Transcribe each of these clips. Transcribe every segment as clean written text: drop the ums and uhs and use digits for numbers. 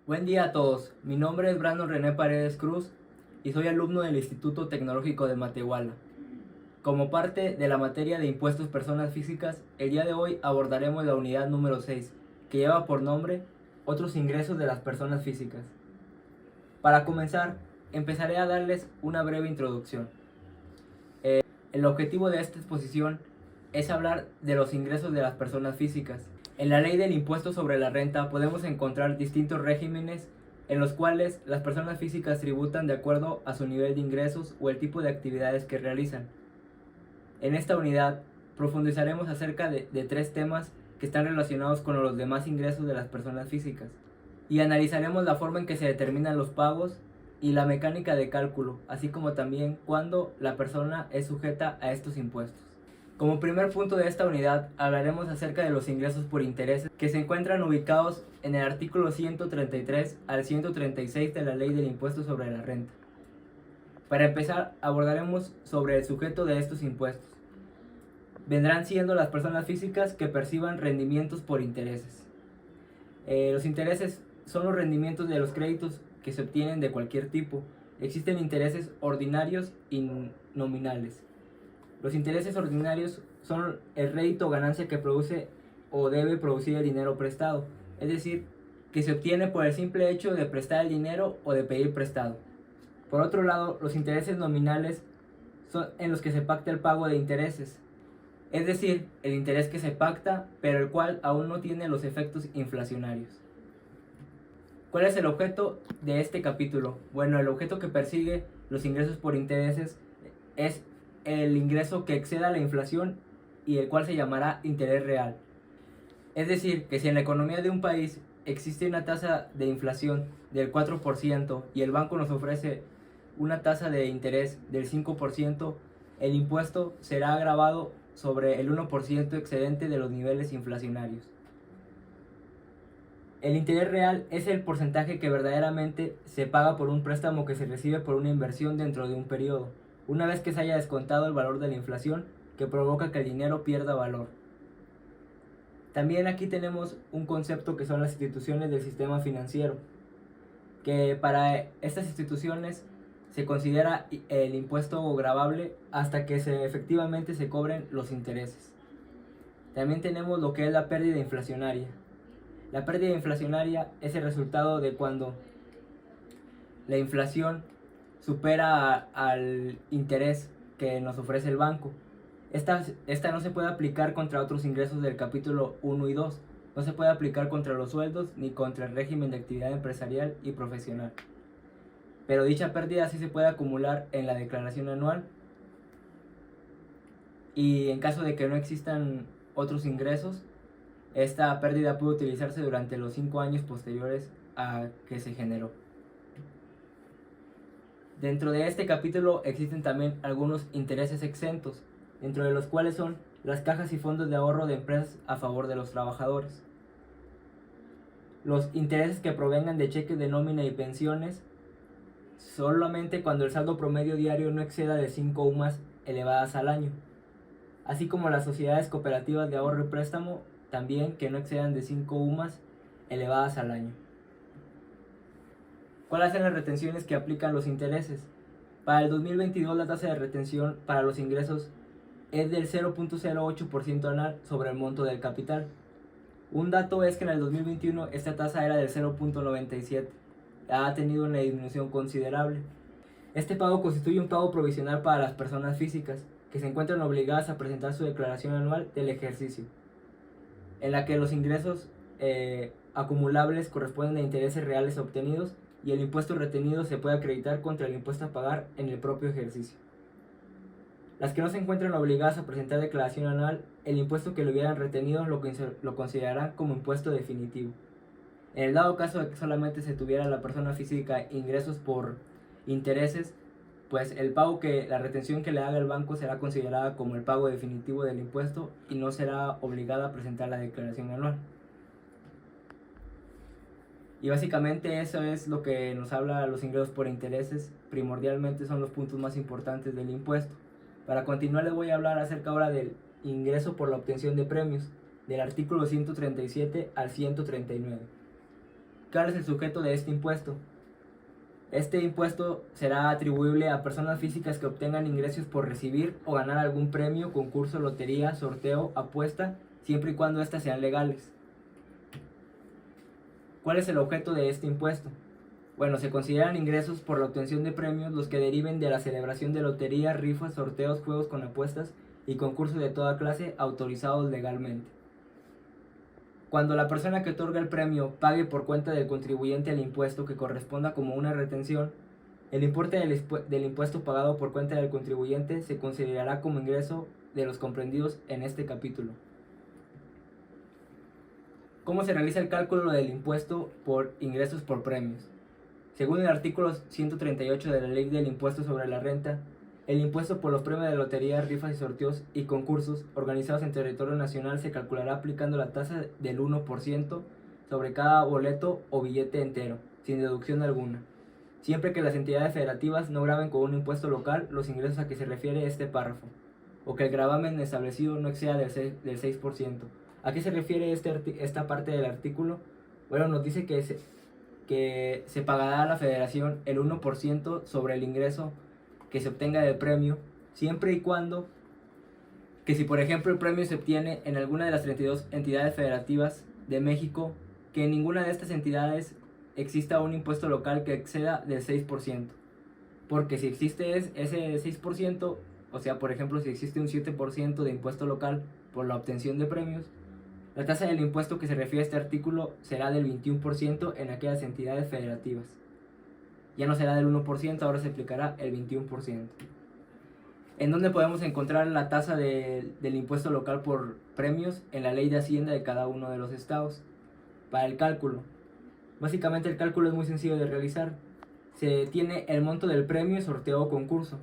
Buen día a todos, mi nombre es Brandon René Paredes Cruz y soy alumno del Instituto Tecnológico de Matehuala. Como parte de la materia de impuestos personas físicas, el día de hoy abordaremos la unidad número 6, que lleva por nombre Otros ingresos de las personas físicas. Para comenzar, empezaré a darles una breve introducción. El objetivo de esta exposición es hablar de los ingresos de las personas físicas. En la ley del impuesto sobre la renta podemos encontrar distintos regímenes en los cuales las personas físicas tributan de acuerdo a su nivel de ingresos o el tipo de actividades que realizan. En esta unidad profundizaremos acerca de tres temas que están relacionados con los demás ingresos de las personas físicas y analizaremos la forma en que se determinan los pagos y la mecánica de cálculo, así como también cuándo la persona es sujeta a estos impuestos. Como primer punto de esta unidad hablaremos acerca de los ingresos por intereses que se encuentran ubicados en el artículo 133 al 136 de la Ley del Impuesto sobre la Renta. Para empezar, abordaremos sobre el sujeto de estos impuestos. Vendrán siendo las personas físicas que perciban rendimientos por intereses. Los intereses son los rendimientos de los créditos que se obtienen de cualquier tipo. Existen intereses ordinarios y nominales. Los intereses ordinarios son el rédito o ganancia que produce o debe producir el dinero prestado, es decir, que se obtiene por el simple hecho de prestar el dinero o de pedir prestado. Por otro lado, los intereses nominales son en los que se pacta el pago de intereses, es decir, el interés que se pacta, pero el cual aún no tiene los efectos inflacionarios. ¿Cuál es el objeto de este capítulo? Bueno, el objeto que persigue los ingresos por intereses es el ingreso que exceda la inflación y el cual se llamará interés real. Es decir, que si en la economía de un país existe una tasa de inflación del 4% y el banco nos ofrece una tasa de interés del 5%, el impuesto será agravado sobre el 1% excedente de los niveles inflacionarios. El interés real es el porcentaje que verdaderamente se paga por un préstamo que se recibe por una inversión dentro de un periodo, una vez que se haya descontado el valor de la inflación que provoca que el dinero pierda valor. También aquí tenemos un concepto que son las instituciones del sistema financiero, que para estas instituciones se considera el impuesto gravable hasta que efectivamente se cobren los intereses. También tenemos lo que es la pérdida inflacionaria. La pérdida inflacionaria es el resultado de cuando la inflación supera al interés que nos ofrece el banco. Esta no se puede aplicar contra otros ingresos del capítulo 1 y 2. No se puede aplicar contra los sueldos ni contra el régimen de actividad empresarial y profesional. Pero dicha pérdida sí se puede acumular en la declaración anual. Y en caso de que no existan otros ingresos, esta pérdida puede utilizarse durante los 5 años posteriores a que se generó. Dentro de este capítulo existen también algunos intereses exentos, dentro de los cuales son las cajas y fondos de ahorro de empresas a favor de los trabajadores. Los intereses que provengan de cheques de nómina y pensiones solamente cuando el saldo promedio diario no exceda de 5 UMAS elevadas al año, así como las sociedades cooperativas de ahorro y préstamo también que no excedan de 5 UMAS elevadas al año. ¿Cuáles son las retenciones que aplican los intereses? Para el 2022 la tasa de retención para los ingresos es del 0.08% anual sobre el monto del capital. Un dato es que en el 2021 esta tasa era del 0.97. Ha tenido una disminución considerable. Este pago constituye un pago provisional para las personas físicas que se encuentran obligadas a presentar su declaración anual del ejercicio, en la que los ingresos acumulables corresponden a intereses reales obtenidos y el impuesto retenido se puede acreditar contra el impuesto a pagar en el propio ejercicio. Las que no se encuentran obligadas a presentar declaración anual, el impuesto que lo hubieran retenido lo considerarán como impuesto definitivo. En el dado caso de que solamente se tuviera la persona física ingresos por intereses, pues la retención que le haga el banco será considerada como el pago definitivo del impuesto y no será obligada a presentar la declaración anual. Y básicamente eso es lo que nos habla los ingresos por intereses. Primordialmente son los puntos más importantes del impuesto. Para continuar les voy a hablar acerca ahora del ingreso por la obtención de premios, del artículo 137 al 139. ¿Cuál es el sujeto de este impuesto? Este impuesto será atribuible a personas físicas que obtengan ingresos por recibir o ganar algún premio, concurso, lotería, sorteo, apuesta, siempre y cuando éstas sean legales. ¿Cuál es el objeto de este impuesto? Bueno, se consideran ingresos por la obtención de premios los que deriven de la celebración de loterías, rifas, sorteos, juegos con apuestas y concursos de toda clase autorizados legalmente. Cuando la persona que otorga el premio pague por cuenta del contribuyente el impuesto que corresponda como una retención, el importe del impuesto pagado por cuenta del contribuyente se considerará como ingreso de los comprendidos en este capítulo. ¿Cómo se realiza el cálculo del impuesto por ingresos por premios? Según el artículo 138 de la Ley del Impuesto sobre la Renta, el impuesto por los premios de lotería, rifas y sorteos y concursos organizados en territorio nacional se calculará aplicando la tasa del 1% sobre cada boleto o billete entero, sin deducción alguna, siempre que las entidades federativas no graven con un impuesto local los ingresos a que se refiere este párrafo, o que el gravamen establecido no exceda del 6%. ¿A qué se refiere esta parte del artículo? Bueno, nos dice que se pagará a la federación el 1% sobre el ingreso que se obtenga del premio, siempre y cuando que si por ejemplo el premio se obtiene en alguna de las 32 entidades federativas de México, que en ninguna de estas entidades exista un impuesto local que exceda del 6%. Porque si existe ese 6%, o sea, por ejemplo, si existe un 7% de impuesto local por la obtención de premios, la tasa del impuesto que se refiere a este artículo será del 21% en aquellas entidades federativas. Ya no será del 1%, ahora se aplicará el 21%. ¿En dónde podemos encontrar la tasa del impuesto local por premios? En la ley de Hacienda de cada uno de los estados. Para el cálculo, básicamente el cálculo es muy sencillo de realizar. Se tiene el monto del premio, sorteo o concurso.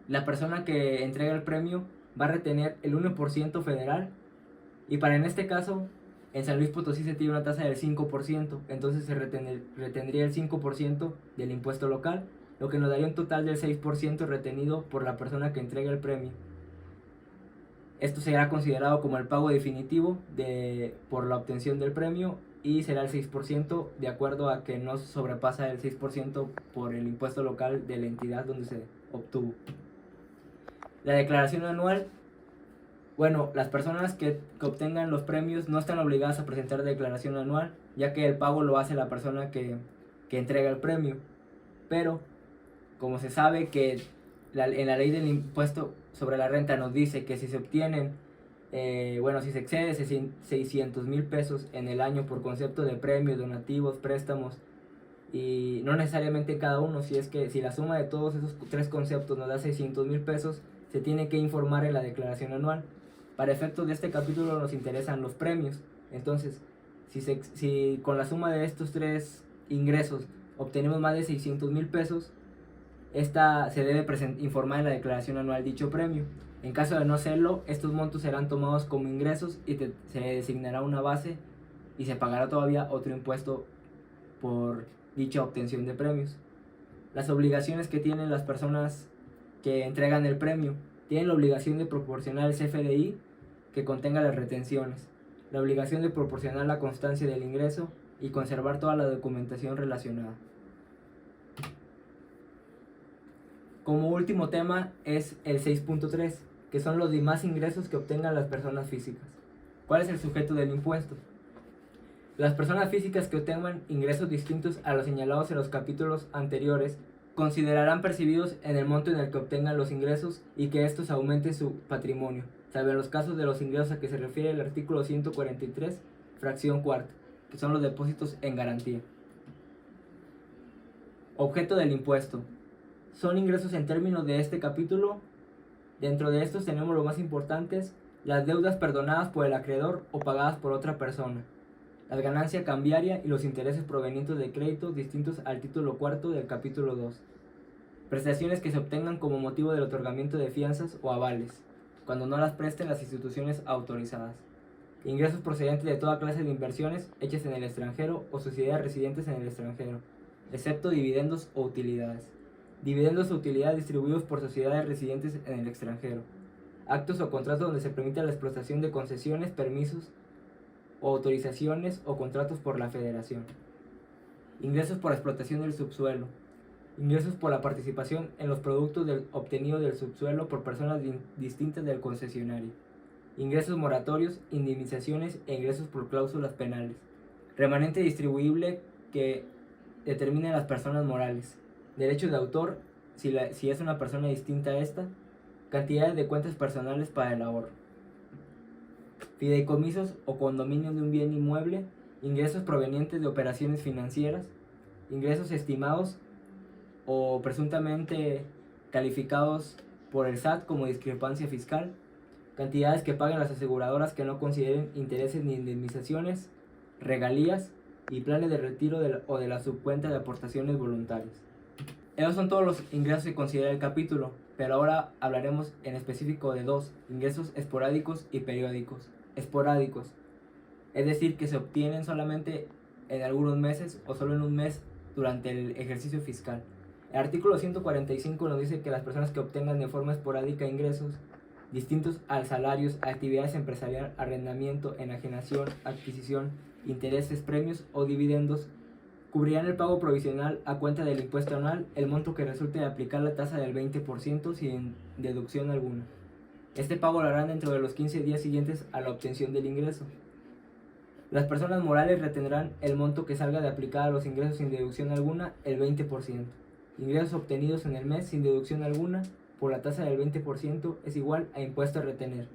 La persona que entrega el premio va a retener el 1% federal. Y para en este caso, en San Luis Potosí se tiene una tasa del 5%, entonces se retendría el 5% del impuesto local, lo que nos daría un total del 6% retenido por la persona que entrega el premio. Esto será considerado como el pago definitivo por la obtención del premio y será el 6% de acuerdo a que no sobrepasa el 6% por el impuesto local de la entidad donde se obtuvo. La declaración anual. Bueno, las personas que obtengan los premios no están obligadas a presentar declaración anual, ya que el pago lo hace la persona que entrega el premio. Pero, como se sabe que en la ley del impuesto sobre la renta nos dice que si se obtienen, si se excede 600,000 pesos en el año por concepto de premios, donativos, préstamos, y no necesariamente cada uno, si la suma de todos esos tres conceptos nos da 600,000 pesos, se tiene que informar en la declaración anual. Para efectos de este capítulo nos interesan los premios. Entonces, si con la suma de estos tres ingresos obtenemos más de 600,000 pesos, se debe informar en la declaración anual dicho premio. En caso de no hacerlo, estos montos serán tomados como ingresos y se designará una base y se pagará todavía otro impuesto por dicha obtención de premios. Las obligaciones que tienen las personas que entregan el premio: tienen la obligación de proporcionar el CFDI que contenga las retenciones, la obligación de proporcionar la constancia del ingreso y conservar toda la documentación relacionada. Como último tema es el 6.3, que son los demás ingresos que obtengan las personas físicas. ¿Cuál es el sujeto del impuesto? Las personas físicas que obtengan ingresos distintos a los señalados en los capítulos anteriores considerarán percibidos en el monto en el que obtengan los ingresos y que estos aumenten su patrimonio, salvo en los casos de los ingresos a que se refiere el artículo 143, fracción cuarta, que son los depósitos en garantía. Objeto del impuesto. Son ingresos en términos de este capítulo. Dentro de estos tenemos los más importantes: las deudas perdonadas por el acreedor o pagadas por otra persona, la ganancia cambiaria y los intereses provenientes de créditos distintos al título cuarto del capítulo 2. Prestaciones que se obtengan como motivo del otorgamiento de fianzas o avales, cuando no las presten las instituciones autorizadas. Ingresos procedentes de toda clase de inversiones hechas en el extranjero o sociedades residentes en el extranjero, excepto dividendos o utilidades. Dividendos o utilidades distribuidos por sociedades residentes en el extranjero. Actos o contratos donde se permite la explotación de concesiones, permisos o autorizaciones o contratos por la Federación. ingresos por explotación del subsuelo, ingresos por la participación en los productos obtenidos del subsuelo por personas distintas del concesionario, ingresos moratorios, indemnizaciones e ingresos por cláusulas penales, remanente distribuible que determina las personas morales, derechos de autor si es una persona distinta a esta, cantidades de cuentas personales para el ahorro, fideicomisos o condominios de un bien inmueble, ingresos provenientes de operaciones financieras, ingresos estimados o presuntamente calificados por el SAT como discrepancia fiscal, cantidades que paguen las aseguradoras que no consideren intereses ni indemnizaciones, regalías y planes de retiro o de la subcuenta de aportaciones voluntarias. Esos son todos los ingresos que considera el capítulo, pero ahora hablaremos en específico de dos: ingresos esporádicos y periódicos. Esporádicos, es decir, que se obtienen solamente en algunos meses o solo en un mes durante el ejercicio fiscal. El artículo 145 nos dice que las personas que obtengan de forma esporádica ingresos distintos al salarios, actividades empresariales, arrendamiento, enajenación, adquisición, intereses, premios o dividendos, cubrirán el pago provisional a cuenta del impuesto anual el monto que resulte de aplicar la tasa del 20% sin deducción alguna. Este pago lo harán dentro de los 15 días siguientes a la obtención del ingreso. Las personas morales retendrán el monto que salga de aplicar a los ingresos sin deducción alguna, el 20%. Ingresos obtenidos en el mes sin deducción alguna por la tasa del 20% es igual a impuesto a retener.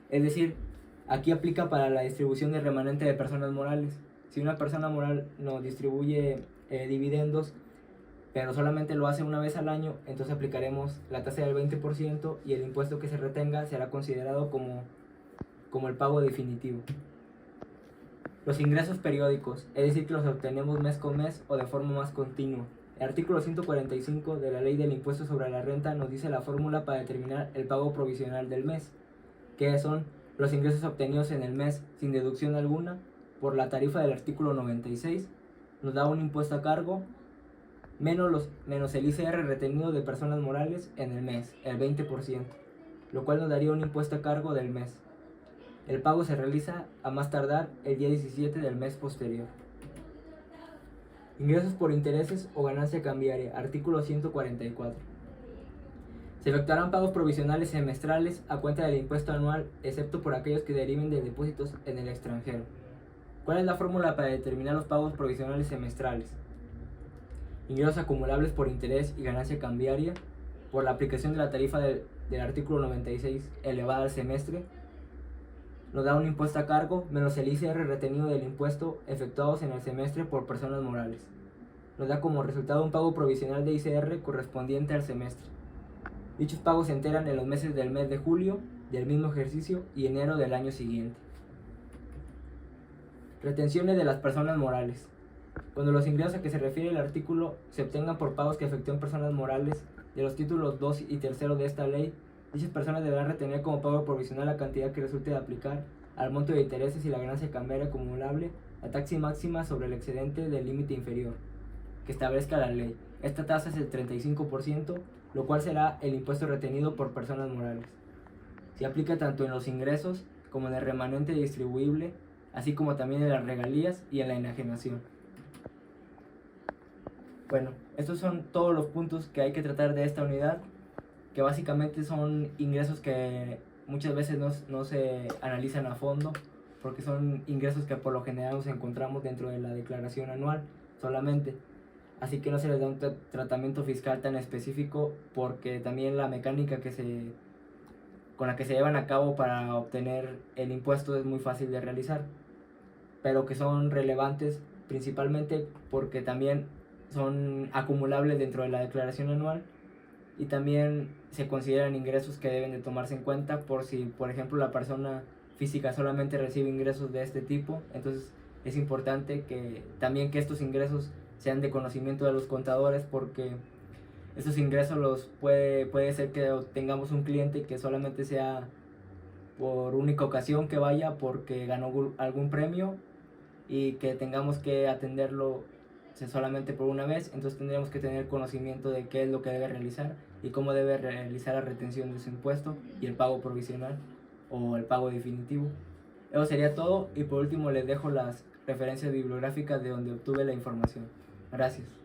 Es decir, aquí aplica para la distribución del remanente de personas morales. Si una persona moral no distribuye dividendos, pero solamente lo hace una vez al año, entonces aplicaremos la tasa del 20% y el impuesto que se retenga será considerado como el pago definitivo. Los ingresos periódicos, es decir, que los obtenemos mes con mes o de forma más continua. El artículo 145 de la Ley del Impuesto sobre la Renta nos dice la fórmula para determinar el pago provisional del mes, que son los ingresos obtenidos en el mes sin deducción alguna por la tarifa del artículo 96, nos da un impuesto a cargo menos el ICR retenido de personas morales en el mes, el 20%, lo cual nos daría un impuesto a cargo del mes. El pago se realiza a más tardar el día 17 del mes posterior. Ingresos por intereses o ganancia cambiaria, artículo 144. Se efectuarán pagos provisionales semestrales a cuenta del impuesto anual, excepto por aquellos que deriven de depósitos en el extranjero. ¿Cuál es la fórmula para determinar los pagos provisionales semestrales? Ingresos acumulables por interés y ganancia cambiaria por la aplicación de la tarifa del artículo 96 elevada al semestre nos da un impuesto a cargo menos el ICR retenido del impuesto efectuados en el semestre por personas morales. Nos da como resultado un pago provisional de ICR correspondiente al semestre. Dichos pagos se enteran en los meses del mes de julio del mismo ejercicio y enero del año siguiente. Retenciones de las personas morales. Cuando los ingresos a que se refiere el artículo se obtengan por pagos que efectúen personas morales de los títulos 2 y 3 de esta ley, dichas personas deberán retener como pago provisional la cantidad que resulte de aplicar al monto de intereses y la ganancia cambiaria acumulable la tasa máxima sobre el excedente del límite inferior que establezca la ley. Esta tasa es el 35%, lo cual será el impuesto retenido por personas morales. Se aplica tanto en los ingresos como en el remanente distribuible, así como también en las regalías y en la enajenación. Bueno, estos son todos los puntos que hay que tratar de esta unidad, que básicamente son ingresos que muchas veces no se analizan a fondo, porque son ingresos que por lo general nos encontramos dentro de la declaración anual solamente. Así que no se les da un tratamiento fiscal tan específico, porque también la mecánica con la que se llevan a cabo para obtener el impuesto es muy fácil de realizar, pero que son relevantes principalmente porque también son acumulables dentro de la declaración anual y también se consideran ingresos que deben de tomarse en cuenta por si, por ejemplo, la persona física solamente recibe ingresos de este tipo. Entonces es importante que también que estos ingresos sean de conocimiento de los contadores, porque estos ingresos puede ser que tengamos un cliente que solamente sea por única ocasión que vaya porque ganó algún premio y que tengamos que atenderlo solamente por una vez. Entonces tendríamos que tener conocimiento de qué es lo que debe realizar y cómo debe realizar la retención de su impuesto y el pago provisional o el pago definitivo. Eso sería todo, y por último les dejo las referencias bibliográficas de donde obtuve la información. Gracias.